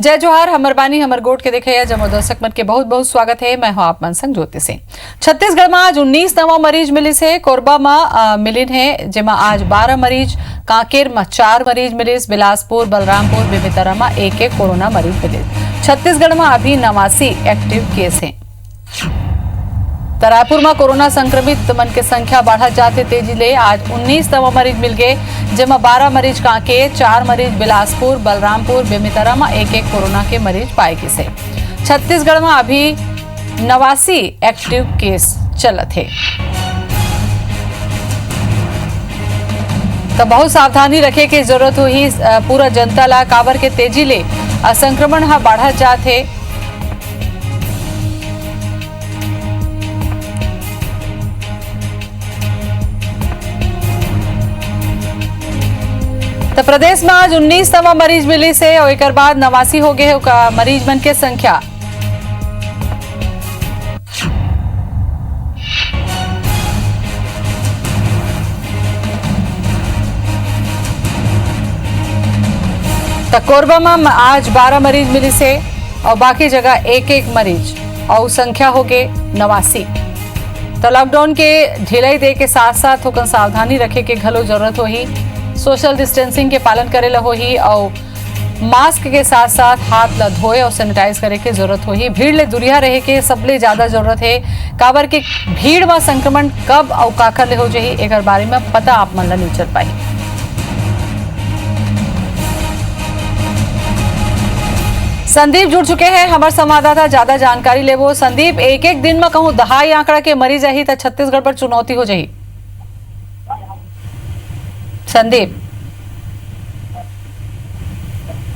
जय जोहार, हमर बानी हमर गोट के देखे जमो दर्शक मन के बहुत बहुत स्वागत है। मैं हूं आप मन संग ज्योति सिंह। छत्तीसगढ़ में आज 19 नवा मरीज मिली से। कोरबा में मिलिन है जेमा आज 12 मरीज, कांकेर में 4 मरीज मिले, बिलासपुर, बलरामपुर, बेमेतरा में एक कोरोना मरीज मिले। छत्तीसगढ़ में अभी 89 एक्टिव केस हैं। रायपुर में कोरोना संक्रमित मन के संख्या बढ़ा जाते तेजी ले आज 19 नवा मरीज मिल गए, जेमा 12 मरीज कांकेर, 4 मरीज बिलासपुर, बलरामपुर, बेमेतरा में एक कोरोना के मरीज पाए गए से। छत्तीसगढ़ में अभी 89 एक्टिव केस चलत है, तो बहुत सावधानी रखे की जरूरत हुई पूरा जनता ला। काबर के तेजी ले संक्रमण हा बढ़ा जाते। तो प्रदेश में आज 19 नवा मरीज मिली से और एक बाद 89 हो गए मरीज मन के संख्या। तो कोरबा में आज 12 मरीज मिली से और बाकी जगह एक मरीज और संख्या हो गए 89। तो लॉकडाउन के ढिलाई दे के साथ साथ होकर सावधानी रखे के घलो जरूरत होही। सोशल डिस्टेंसिंग के पालन करे ला होही और मास्क के साथ साथ हाथ ला धोए और सैनिटाइज करे के जरूरत होही। भीड़ ले दूरिया रहे के सबले ज्यादा जरूरत है। काबर के भीड़ में संक्रमण कब और काकर ले हो जाही एक बारे में पता आप मन ला नहीं चल पाई। संदीप जुड़ चुके हैं हमारे संवाददाता, ज्यादा जानकारी लेवो। संदीप, एक दिन में कहूँ दहाई आंकड़ा के मरी जाही तो छत्तीसगढ़ पर चुनौती हो जाही। संदीप,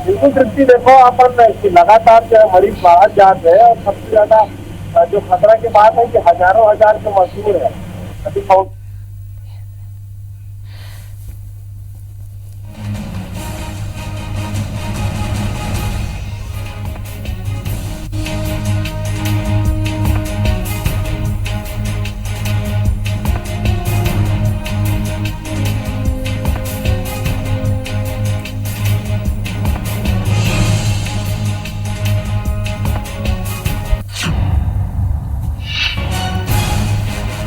बिल्कुल दृष्टि देखो, अपन लगातार जो मरीज बाहर जाते हैं और सबसे ज्यादा जो खतरा की बात है कि हजारों हजार के मजदूर है अभी।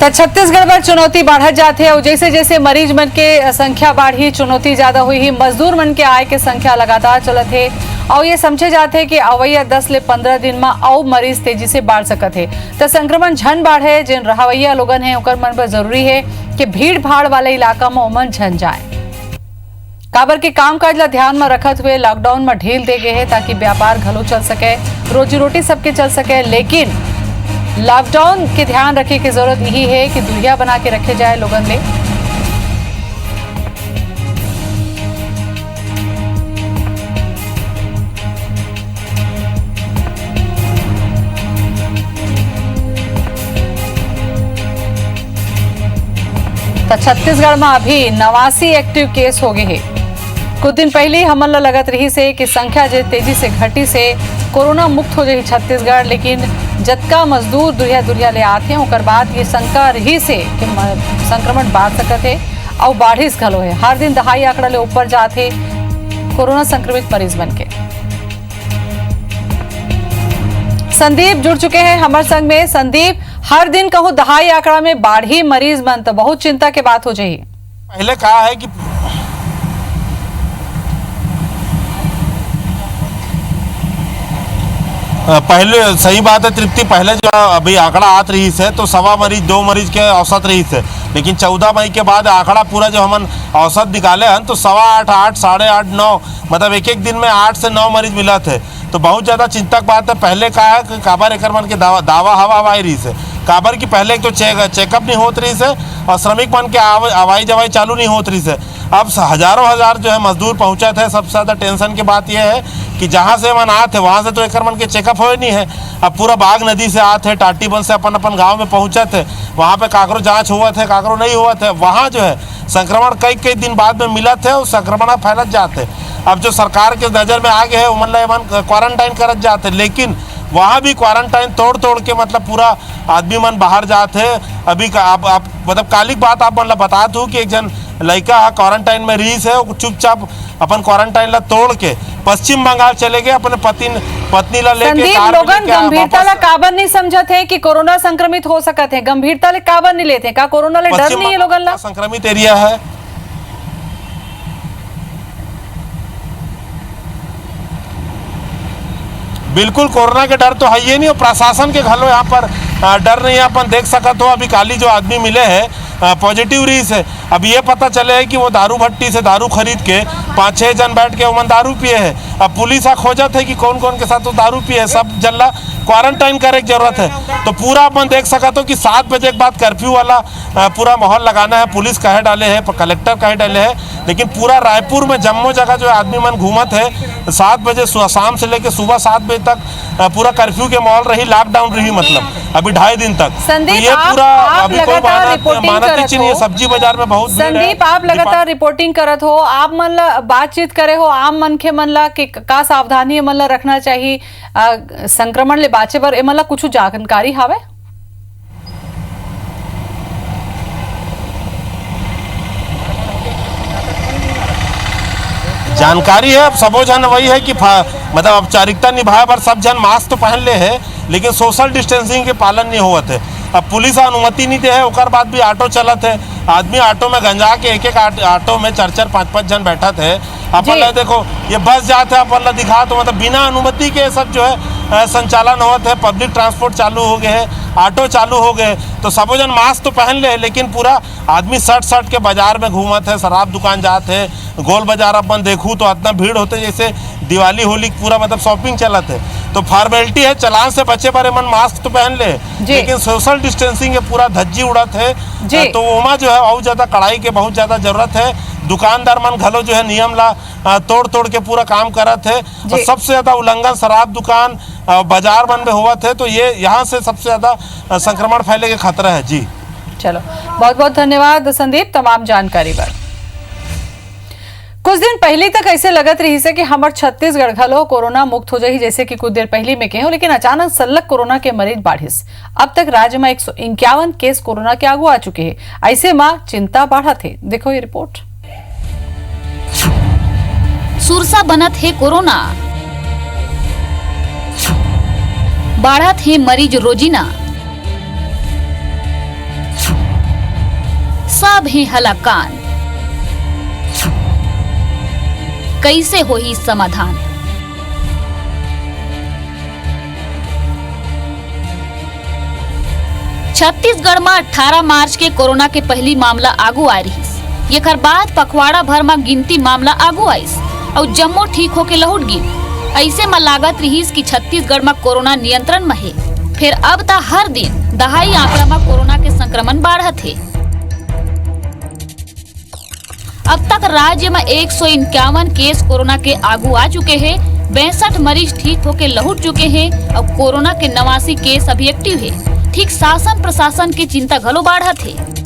तो छत्तीसगढ़ में चुनौती बढ़ जाते है और जैसे जैसे मरीज मन के संख्या बढ़ी, चुनौती ज्यादा हुई ही। मजदूर मन के आय के संख्या लगातार चलत है और ये समझे जाते हैं कि अवैया 10 से 15 दिन में और मरीज तेजी से बढ़ सकत है। तो संक्रमण झन बढ़े, जिन रहवैया लोगन है ओकर मन पर जरूरी है कि भीड़ भाड़ वाले इलाका में ओमन झन जाए। काबर के कामकाज ला ध्यान में रखत हुए लॉकडाउन में ढील दे गए है ताकि व्यापार घलो चल सके, रोजी रोटी सबके चल सके। लेकिन लॉकडाउन के ध्यान रखे की जरूरत यही है कि दूरिया बना के रखे जाए लोगन ले। तो छत्तीसगढ़ में अभी 89 एक्टिव केस हो गए हैं। कुछ दिन पहले हमन ला लगत रही से कि संख्या जे तेजी से घटी से कोरोना मुक्त हो जाए छत्तीसगढ़, लेकिन जतका मजदूर दुरिया ले आते हैं ओकर बाद ये शंका रही से कि संक्रमण बढ़ सकत है और बाढ़िस घलो है। हर दिन दहाई आंकड़ा ले ऊपर जाते कोरोना संक्रमित मरीज बन के। संदीप जुड़ चुके हैं हमारे संग में। संदीप, हर दिन कहूँ दहाई आंकड़ा में बाढ़ी मरीज बन तो बहुत चिंता के बात हो जाए। पहले कहा है कि पहले सही बात है तृप्ति, पहले जो अभी आंकड़ा आत रही है तो 1.25 मरीज 2 मरीज के औसत रही है, लेकिन 14 मई के बाद आंकड़ा पूरा जो हमन औसत निकाले हैं तो 8.25 8 8.5 9 मतलब एक दिन में 8 से 9 मरीज मिला थे। तो बहुत ज़्यादा चिंतक बात है। पहले कहा है कि काबर एकर मन के दावा हवाई रही है। काबर की पहले एक तो चेकअप नहीं होत रही है और श्रमिक मन के आवाई जवाई चालू नहीं होत रही है। अब हजारों हजार जो है मजदूर पहुंचा थे। सबसे ज़्यादा टेंशन की बात यह है कि जहाँ से मन आते हैं वहाँ से तो एकर मन के चेकअप हो नहीं है। अब पूरा बाग नदी से आते हैं, टाटीबंध से अपन गांव में पहुँचे थे, वहाँ पे काकरो जांच हुआ थे, काकरो नहीं हुआ थे। वहाँ जो है संक्रमण कई दिन बाद में मिला थे और संक्रमण फैलत जाते। अब जो सरकार के नज़र में आ गए है मन क्वारंटाइन करत जाते, लेकिन वहाँ भी क्वारंटाइन तोड़ के मतलब पूरा आदमी मन बाहर जाते हैं। अभी आप मतलब कालिक बात आप मतलब बता दूँ कि एक जन लड़का क्वारंटाइन में रही है, चुपचाप अपन क्वारंटाइन ला तोड़ के पश्चिम बंगाल चले गए अपने पत्नी ला लेके। संदीप, लोगन गंभीरता ला काबर नहीं समझत है कि कोरोना संक्रमित हो सकत है, गंभीरता ले काबर नहीं लेते, का कोरोना ले डर नहीं है लोगन ला? संक्रमित एरिया है, बिल्कुल कोरोना के डर तो है ही नहीं, और प्रशासन के घलो यहाँ पर डर नहीं है। अपन देख सकते हो अभी काली जो आदमी मिले हैं पॉजिटिव रही से, अब ये पता चले है कि वो दारू भट्टी से दारू खरीद के 5-6 जन बैठ के उमन दारू पिए है। अब पुलिस आ खोजत है कि कौन कौन के साथ वो दारू पिए है, सब जल्ला क्वारंटाइन करे की जरूरत है। तो पूरा अपन देख सकते हो कि 7 बजे के बाद कर्फ्यू वाला पूरा माहौल लगाना है, पुलिस कहे डाले है, कलेक्टर कहे डाले है, लेकिन पूरा रायपुर में जम्मो जगह जो आदमी मन घूमत है 7 बजे शाम से लेकर सुबह 7 बजे तक पूरा कर्फ्यू के माहौल रही, लॉकडाउन रही, मतलब अभी 2.5 दिन तक। संदीप, तो ये पूरा आप अभी कोई मानत नहीं, सब्जी बाजार में बहुत भीड़ है। संदीप, आप लगातार रिपोर्टिंग करत हो, आप मन ला बातचीत करे हो आम मन के मन ला कि का सावधानी मन ला रखना चाहिए संक्रमण ले बाचे बर, एमन ला कुछ जानकारी हावे? जानकारी है, अब सबो जन वही है कि मतलब औपचारिकता निभाए पर सब जन मास्क तो पहन ले है, लेकिन सोशल डिस्टेंसिंग के पालन नहीं होते है। अब पुलिस अनुमति नहीं दे है, ओकर बाद भी ऑटो चलत है, आदमी ऑटो में गंजा के एक ऑटो में 4-4, 5-5 जन बैठा थे। अपन देखो ये बस जाते है, अपन दिखा तो मतलब बिना अनुमति के सब जो है संचालन होता है, पब्लिक ट्रांसपोर्ट चालू हो गए है, ऑटो चालू हो गए, तो सबो जन मास्क तो पहन ले, लेकिन पूरा आदमी सट के बाजार में घूमत है, शराब दुकान जाते है, गोल बाजार अपन देखूँ तो इतना भीड़ होते जैसे दिवाली होली पूरा मतलब शॉपिंग चलत है। तो फॉर्मेलिटी है, चलान से बचे पर मन मास्क तो पहन ले, लेकिन सोशल डिस्टेंसिंग के पूरा धज्जी उड़त है, तो वहाँ जो है बहुत ज्यादा कड़ाई के बहुत ज्यादा जरूरत है। दुकानदार मन घलो जो है नियम ला तोड़ के पूरा काम करत है, और सबसे ज्यादा उल्लंघन शराब दुकान बाजार मन में हुआ थे, तो ये यहाँ से सबसे ज्यादा संक्रमण फैले के खतरा है। जी चलो, बहुत बहुत धन्यवाद संदीप तमाम जानकारी पर। कुछ दिन पहले तक ऐसे लगत रही से कि हमार छत्तीसगढ़ घलो कोरोना मुक्त हो जाही, जैसे कि कुछ देर पहले में कहे हो, लेकिन अचानक सल्लक कोरोना के मरीज बाढ़िस। अब तक राज्य में 151 केस कोरोना के आगू आ चुके हैं, ऐसे में चिंता बढ़ा थे। देखो ये रिपोर्ट। सुरसा बनत है कोरोना, बढ़त है मरीज रोजीना, सब है हलाकान, कैसे हो ही समाधान? छत्तीसगढ़ में 18 मार्च के कोरोना के पहली मामला आगू आ रही, एकर बाद पखवाड़ा भर में गिनती मामला आगू आईस और जम्मो ठीक होके लौट गिन। ऐसे में लागत रही कि छत्तीसगढ़ में कोरोना नियंत्रण में है, फिर अब तक हर दिन दहाई आंकड़ा में कोरोना के संक्रमण बढ़त है। अब तक राज्य में 151 केस कोरोना के आगू आ चुके हैं, 62 मरीज ठीक होके लौट चुके हैं और कोरोना के 89 केस अभी एक्टिव है। ठीक शासन प्रशासन की चिंता घलो बढ़त है।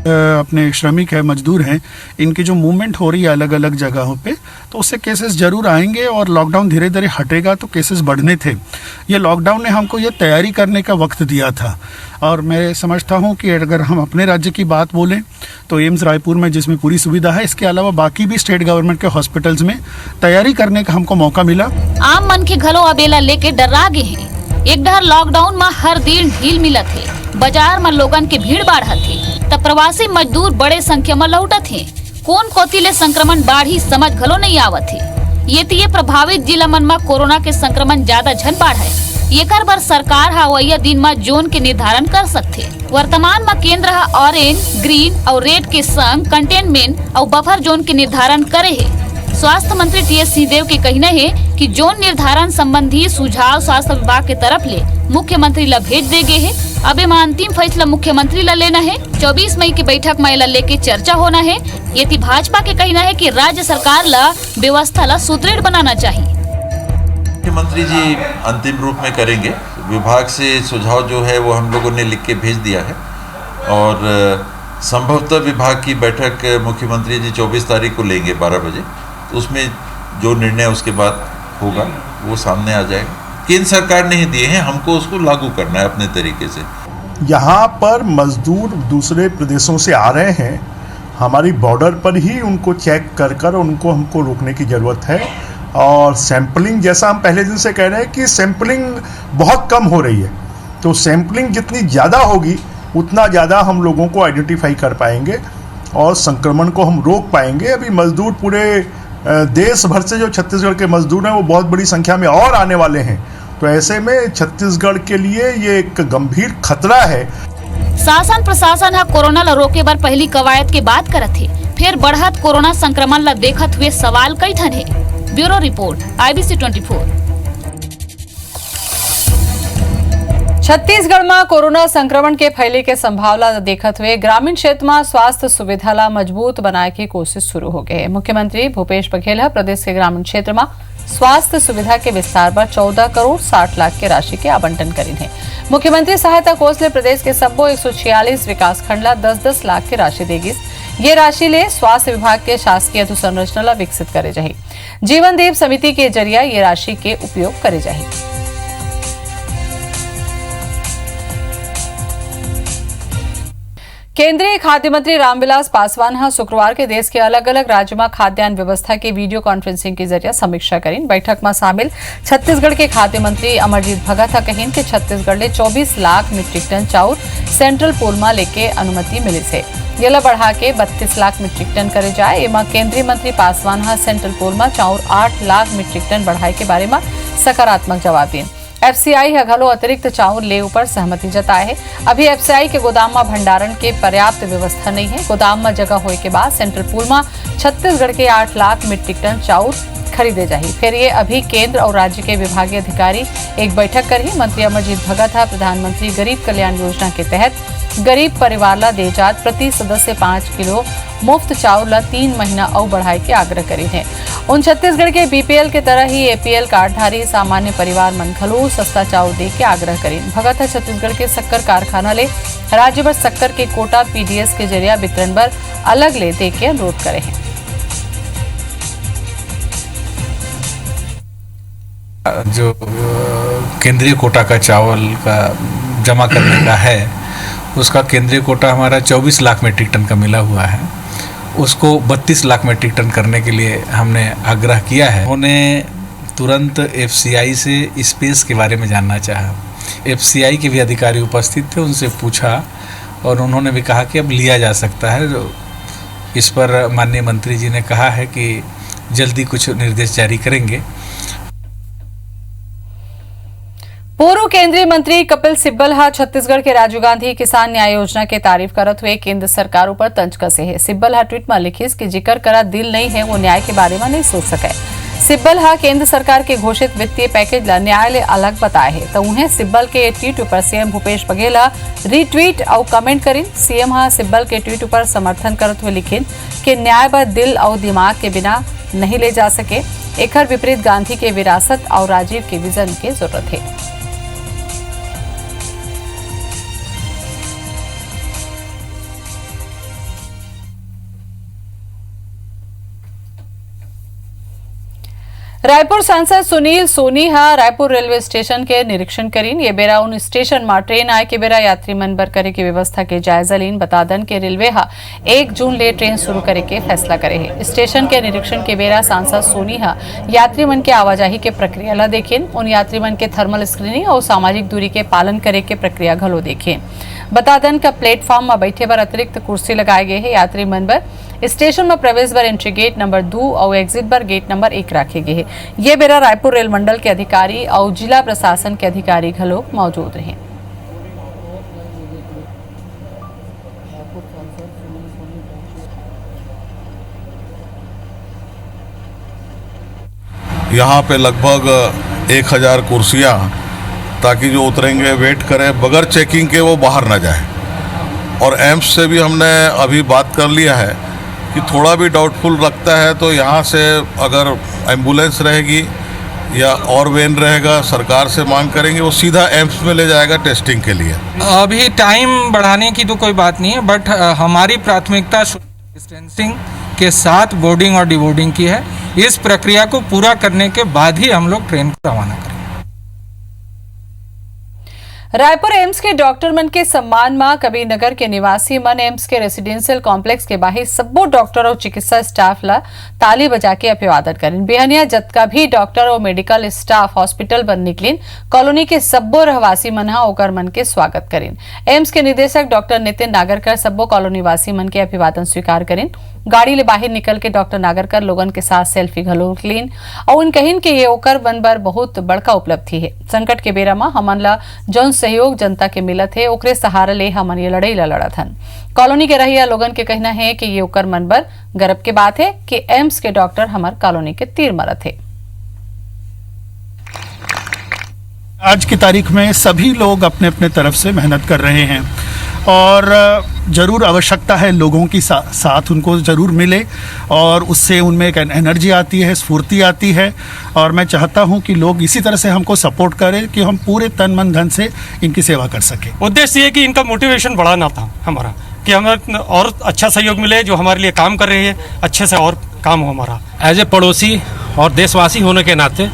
अपने श्रमिक है, मजदूर हैं, इनकी जो मूवमेंट हो रही है अलग अलग जगहों पे, तो उससे केसेस जरूर आएंगे और लॉकडाउन धीरे धीरे हटेगा तो केसेस बढ़ने थे। ये लॉकडाउन ने हमको ये तैयारी करने का वक्त दिया था, और मैं समझता हूँ कि अगर हम अपने राज्य की बात बोलें तो एम्स रायपुर में जिसमें पूरी सुविधा है, इसके अलावा बाकी भी स्टेट गवर्नमेंट के हॉस्पिटल्स में तैयारी करने का हमको मौका मिला। आम मन के घलो अबेला लेके डरा गए हैं। एक डर लॉकडाउन में हर दिन ढील मिलत है, बाजार में लोगन के भीड़ बढ़त है, तब प्रवासी मजदूर बड़े संख्या में लौटत है। कौन कोती ले संक्रमण बाढ़ी समझ घलो नहीं आवत है। ये प्रभावित जिला मन में कोरोना के संक्रमण ज्यादा झन बढ़े, एकर बर सरकार हवैया दिन में जोन के निर्धारण कर सकते। वर्तमान में केंद्र ऑरेंज, ग्रीन और रेड के संग कंटेनमेंट और बफर जोन के निर्धारण करे है। स्वास्थ्य मंत्री टी.एस. सिंहदेव के कहना है कि जोन निर्धारण संबंधी सुझाव स्वास्थ्य विभाग के तरफ ले मुख्यमंत्री ला भेज दे गए है। अब में अंतिम फैसला मुख्यमंत्री ला लेना है। 24 मई की बैठक में लेके चर्चा होना है। यदि भाजपा के कहना है कि राज्य सरकार ला व्यवस्था ला सुदृढ़ बनाना चाहिए। मुख्यमंत्री जी अंतिम रूप में करेंगे। विभाग से सुझाव जो है वो हम लोगों ने लिख के भेज दिया है, और संभवतः विभाग की बैठक मुख्यमंत्री जी 24 तारीख को लेंगे 12 बजे। तो उसमें जो निर्णय उसके बाद होगा वो सामने आ जाएगा। केंद्र सरकार ने ही दिए हैं, हमको उसको लागू करना है अपने तरीके से। यहाँ पर मजदूर दूसरे प्रदेशों से आ रहे हैं, हमारी बॉर्डर पर ही उनको चेक कर कर उनको हमको रोकने की ज़रूरत है। और सैंपलिंग, जैसा हम पहले दिन से कह रहे हैं कि सैंपलिंग बहुत कम हो रही है, तो सैंपलिंग जितनी ज़्यादा होगी उतना ज़्यादा हम लोगों को आइडेंटिफाई कर पाएंगे और संक्रमण को हम रोक पाएंगे। अभी मजदूर पूरे देश भर से जो छत्तीसगढ़ के मजदूर हैं वो बहुत बड़ी संख्या में और आने वाले हैं, तो ऐसे में छत्तीसगढ़ के लिए ये एक गंभीर खतरा है। शासन प्रशासन हा कोरोना ला रोके बर पहली कवायद के बात करत है, फिर बढ़त कोरोना संक्रमण ला देखत हुए सवाल कई ठन है। Bureau report IBC 24। छत्तीसगढ़ में कोरोना संक्रमण के फैले के संभावना देखते हुए ग्रामीण क्षेत्र में स्वास्थ्य सुविधा ला मजबूत बनाए की कोशिश शुरू हो गई है। मुख्यमंत्री भूपेश बघेल प्रदेश के ग्रामीण क्षेत्र में स्वास्थ्य सुविधा के विस्तार पर 14 करोड़ 60 लाख के राशि के आवंटन करीन है। मुख्यमंत्री सहायता कोष ले प्रदेश के सबो 146 विकास खंड ला 10-10 लाख की राशि देगी। ये राशि ले स्वास्थ्य विभाग के शासकीय अधोसंरचना ला विकसित करे जाही। जीवन दीप समिति के जरिए ये राशि के उपयोग करे जाही। केंद्रीय खाद्य मंत्री रामविलास पासवान शुक्रवार के देश के अलग अलग राज्यों में खाद्यान्न व्यवस्था की वीडियो कॉन्फ्रेंसिंग के जरिए समीक्षा करीन। बैठक में शामिल छत्तीसगढ़ के खाद्य मंत्री अमरजीत भगत कहीन कि छत्तीसगढ़ ने 24 लाख मीट्रिक टन चाउर सेंट्रल पूल में लेके अनुमति मिली है। ये बढ़ा के 32 लाख मीट्रिक टन करे जाए। एमा केंद्रीय मंत्री पासवान सेंट्रल पूल में चाउर 8 लाख मीट्रिक टन बढ़ाए के बारे में सकारात्मक जवाब दी। FCI घलो अतिरिक्त चाउर ले ऊपर सहमति जताए है। अभी FCI के गोदाम में भंडारण के पर्याप्त व्यवस्था नहीं है। गोदाम में जगह होने के बाद सेंट्रल पूल में छत्तीसगढ़ के 8 लाख मीट्रिक टन चाउर खरीदे जाही। फिर ये अभी केंद्र और राज्य के विभागीय अधिकारी एक बैठक करी। मंत्री अमरजीत भगत प्रधानमंत्री गरीब कल्याण योजना के तहत गरीब परिवार ला दे जात प्रति सदस्य 5 किलो मुफ्त चाउर ला 3 महीना और बढ़ाए के आग्रह करी है। उन छत्तीसगढ़ के BPL के तरह ही APL कार्डधारी सामान्य परिवार मन घलो सस्ता चाउर दे के आग्रह करी। भगत छत्तीसगढ़ के शक्कर कारखाना ले राज्य भर शक्कर के कोटा PDS के जरिए वितरण पर अलग ले दे के अनुरोध करे हैं। जो केंद्रीय कोटा का चावल का जमा करने का है, उसका केंद्रीय कोटा हमारा 24 लाख मीट्रिक टन का मिला हुआ है। उसको 32 लाख मीट्रिक टन करने के लिए हमने आग्रह किया है। उन्होंने तुरंत FCI से स्पेस के बारे में जानना चाहा। FCI के भी अधिकारी उपस्थित थे, उनसे पूछा और उन्होंने भी कहा कि अब लिया जा सकता है। इस पर माननीय मंत्री जी ने कहा है कि जल्दी कुछ निर्देश जारी करेंगे। पूर्व केंद्रीय मंत्री कपिल सिब्बल छत्तीसगढ़ के राजीव गांधी किसान न्याय योजना के तारीफ करत हुए केंद्र सरकार पर तंज कसे है। सिब्बल ट्वीट में लिखिस कि जिक्र करा दिल नहीं है वो न्याय के बारे में नहीं सोच सके। सिब्बल केंद्र सरकार के घोषित वित्तीय पैकेज ला न्यायालय अलग बताए है, तो उन्हें सिब्बल के ट्वीट पर सीएम भूपेश बघेल रीट्वीट और कमेंट करीन। सीएम सिब्बल के ट्वीट पर समर्थन करते हुए लिखिन कि न्याय बर दिल और दिमाग के बिना नहीं ले जा सके। एकर विपरीत गांधी के विरासत और राजीव के विजन की जरूरत है। रायपुर सांसद सुनील सोनी रायपुर रेलवे स्टेशन के निरीक्षण करीन। ये बेरा उन स्टेशन में ट्रेन आए के बेरा यात्री मन बर करे की व्यवस्था के जायजा लीन। बता दन के रेलवे 1 जून ले ट्रेन शुरू करे के फैसला करे है। स्टेशन के निरीक्षण के बेरा सांसद सोनी यात्री मन के आवाजाही के प्रक्रिया ला देखें। उन यात्री मन के थर्मल स्क्रीनिंग और सामाजिक दूरी के पालन करे के प्रक्रिया घलो देखें। बता दन का प्लेटफॉर्म में बैठे बर अतिरिक्त कुर्सी लगाए गए हैं। यात्री मन बर स्टेशन में प्रवेश बर एंट्री गेट नंबर 2 और एग्जिट बर गेट नंबर 1 रखे गए हैं। ये बेरा रायपुर रेल मंडल के अधिकारी और जिला प्रशासन के अधिकारी घलो मौजूद रहे। यहाँ पे लगभग 1000 कुर्सियाँ, ताकि जो उतरेंगे वेट करें बगैर चेकिंग के वो बाहर ना जाए। और एम्स से भी हमने अभी बात कर लिया है कि थोड़ा भी डाउटफुल लगता है तो यहाँ से अगर एम्बुलेंस रहेगी या और वैन रहेगा, सरकार से मांग करेंगे, वो सीधा एम्स में ले जाएगा टेस्टिंग के लिए। अभी टाइम बढ़ाने की तो कोई बात नहीं है, बट हमारी प्राथमिकता डिस्टेंसिंग के साथ बोर्डिंग और डिबोर्डिंग की है। इस प्रक्रिया को पूरा करने के बाद ही हम लोग ट्रेन को रवाना करेंगे। रायपुर एम्स के डॉक्टर मन के सम्मान में कबीर नगर के निवासी मन एम्स के रेसिडेंशियल कॉम्प्लेक्स के बाहर सब्बो डॉक्टर और चिकित्सा स्टाफ ला ताली बजा के अभिवादन करें। बेहनिया जतका भी डॉक्टर और मेडिकल स्टाफ हॉस्पिटल बन निकलिन कॉलोनी के सब्बो रहवासी मन ओकर मन के स्वागत करें। एम्स के निदेशक डॉक्टर नितिन नागरकर सब्बो कॉलोनी वासी मन के अभिवादन स्वीकार करें। गाड़ी ले बाहर निकल के डॉक्टर नागरकर लोगन के साथ सेल्फी घलो लीन और उन कहिन के ये ओकर बनबर बहुत बड़का उपलब्धि है। संकट के बेरा में हमन ला जौन सहयोग जनता के मिलत है ओकरे सहारा ले हमन ये लड़ाई ला लड़त हन। कॉलोनी के रहिया लोगन के कहना है कि ये ओकर मनबर गर्व के बात है कि एम्स के डॉक्टर हमार कॉलोनी के तीर मरत है। आज की तारीख में सभी लोग अपने अपने तरफ से मेहनत कर रहे हैं और ज़रूर आवश्यकता है लोगों की साथ उनको ज़रूर मिले और उससे उनमें एक एनर्जी आती है, स्फूर्ति आती है और मैं चाहता हूं कि लोग इसी तरह से हमको सपोर्ट करें कि हम पूरे तन मन धन से इनकी सेवा कर सकें। उद्देश्य ये कि इनका मोटिवेशन बढ़ाना था हमारा कि हमें और अच्छा सहयोग मिले, जो हमारे लिए काम कर रहे हैं अच्छे से और काम हो हमारा। एज ए पड़ोसी और देशवासी होने के नाते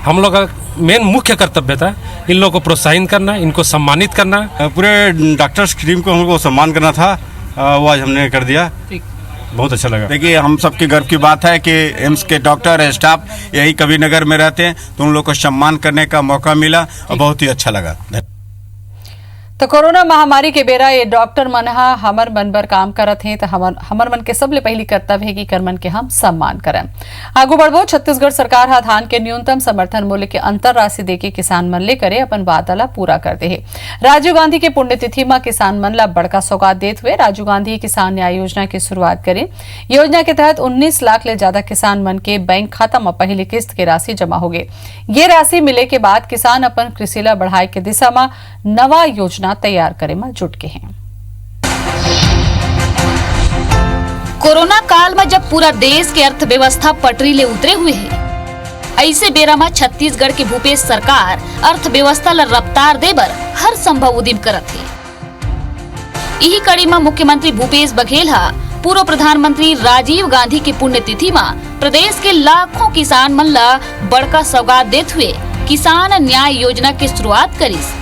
हम लोग का मेन मुख्य कर्तव्य था इन लोगों को प्रोत्साहित करना, इनको सम्मानित करना। पूरे डॉक्टर्स टीम को हमको सम्मान करना था, वो आज हमने कर दिया, बहुत अच्छा लगा। देखिए हम सबके गर्व की बात है कि एम्स के डॉक्टर स्टाफ यही कबीर नगर में रहते हैं तो उन लोग को सम्मान करने का मौका मिला और बहुत ही अच्छा लगा। तो कोरोना महामारी के बेरा ये डॉक्टर मन हमर मन बर काम करत हैं तो हमर मन के सबले पहली कर्तव्य है कि कर मन के हम सम्मान करें। आगू बढ़बो छत्तीसगढ़ सरकार हा धान के न्यूनतम समर्थन मूल्य के अंतर राशि देके किसान मन ले करे अपन वादा ला पूरा करते है। राजीव गांधी के पुण्यतिथि में किसान मन ला बड़का सौगात देते हुए राजीव गांधी किसान न्याय योजना की शुरुआत करे। योजना के तहत 19 लाख ले ज्यादा किसान मन के बैंक खाता में पहली किस्त के राशि जमा हो गए। ये राशि मिले के बाद किसान अपन कृषि ला बढ़ाए के दिशा में नवा योजना तैयार करे में जुट के हैं। कोरोना काल में जब पूरा देश के अर्थव्यवस्था पटरी ले उतरे हुए है, ऐसे बेरा में छत्तीसगढ़ के भूपेश सरकार अर्थव्यवस्था ला रफ्तार देबर हर संभव उद्यम करत है। यही कड़ी में मुख्यमंत्री भूपेश बघेल पूर्व प्रधानमंत्री राजीव गांधी की पुण्यतिथि में प्रदेश के लाखों किसान मन ला बड़का सौगात देते हुए किसान न्याय योजना की शुरुआत करीस।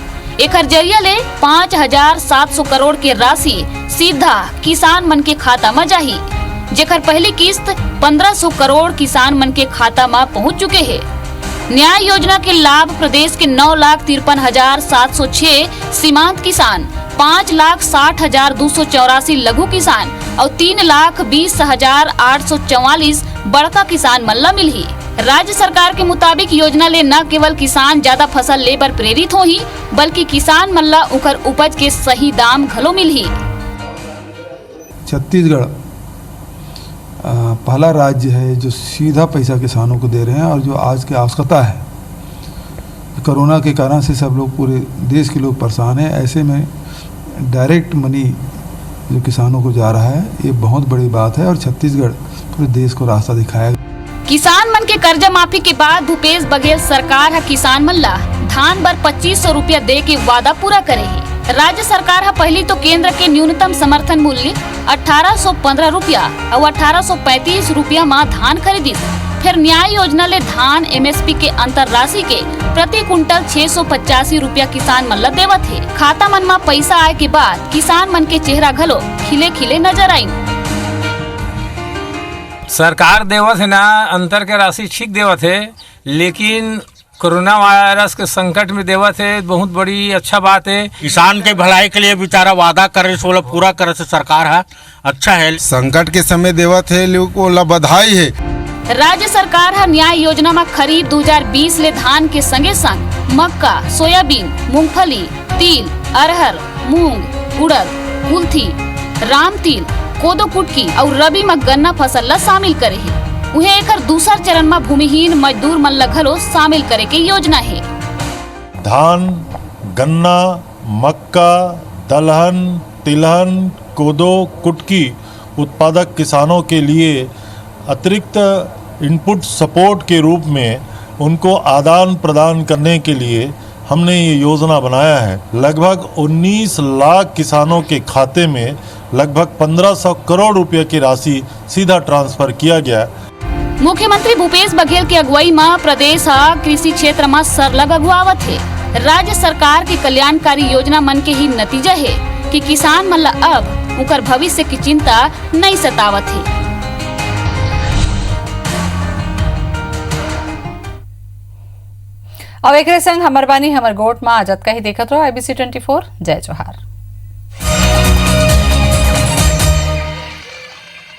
एक जरिया ले 5,700 करोड़ के राशि सीधा किसान मन के खाता में जाही, जेकर पहली किस्त 1,500 करोड़ किसान मन के खाता में पहुंच चुके हैं। न्याय योजना के लाभ प्रदेश के 9,53,706 सीमांत किसान, 5,60,284 लघु किसान और 3,20,844 बड़का किसान मन ला मिलही। राज्य सरकार के मुताबिक योजना ले न केवल किसान ज्यादा फसल ले बर प्रेरित हो ही बल्कि किसान मन ला उकर उपज के सही दाम घलो मिलही। छत्तीसगढ़ पहला राज्य है जो सीधा पैसा किसानों को दे रहे हैं और जो आज की आवश्यकता है, कोरोना के कारण से सब लोग पूरे देश के लोग परेशान हैं, ऐसे में डायरेक्ट मनी जो किसानों को जा रहा है ये बहुत बड़ी बात है और छत्तीसगढ़ पूरे देश को रास्ता दिखाया। किसान मन के कर्जा माफी के बाद भूपेश बघेल सरकार है किसान मन ला धान बर 2,500 रुपया दे के वादा पूरा करे है। राज्य सरकार है पहली तो केंद्र के न्यूनतम समर्थन मूल्य 1,815 रुपया और 1,835 रुपया में धान खरीदिस। फिर न्याय योजना ले धान MSP के अंतर राशि के प्रति कुंटल 685 रुपया किसान मन ला देवत है। खाता मन में पैसा आए के बाद किसान मन के चेहरा घलो खिले खिले नजर आई। सरकार देवत है ना अंतर के राशि ठीक देवत है, लेकिन कोरोना वायरस के संकट में देवत है, बहुत बड़ी अच्छा बात है। किसान के भलाई के लिए बेचारा वादा करे सो पूरा करे से सरकार है अच्छा है। संकट के समय देवत है लोग को बधाई है। राज्य सरकार है न्याय योजना में खरीफ 2020 ले धान के संगे संग मक्का, सोयाबीन, मूंगफली, तिल, अरहर, मूंग, उड़द, कुल्थी, राम तिल, कोदो कुटकी और रबी में गन्ना फसल ला शामिल करे है। उन्हें एकर दूसरा चरण में भूमिहीन मजदूर मन ला घलो शामिल करे के योजना है। धान, गन्ना, मक्का, दलहन, तिलहन, कोदो कुटकी उत्पादक किसानों के लिए अतिरिक्त इनपुट सपोर्ट के रूप में उनको आदान प्रदान करने के लिए हमने ये योजना बनाया है। लगभग 19 लाख किसानों के खाते में लगभग 1,500 करोड़ रुपए की राशि सीधा ट्रांसफर किया गया। मुख्यमंत्री भूपेश बघेल की अगुवाई में प्रदेश कृषि क्षेत्र में सरलग अगुवावत है। राज्य सरकार की कल्याणकारी योजना मन के ही नतीजा है कि किसान मन ला अब उनकर भविष्य की चिंता नहीं सतावत है। अब एक संग हमर बानी हमर गोट में आजत का ही देखत रहो IBC 24। जय जोहार।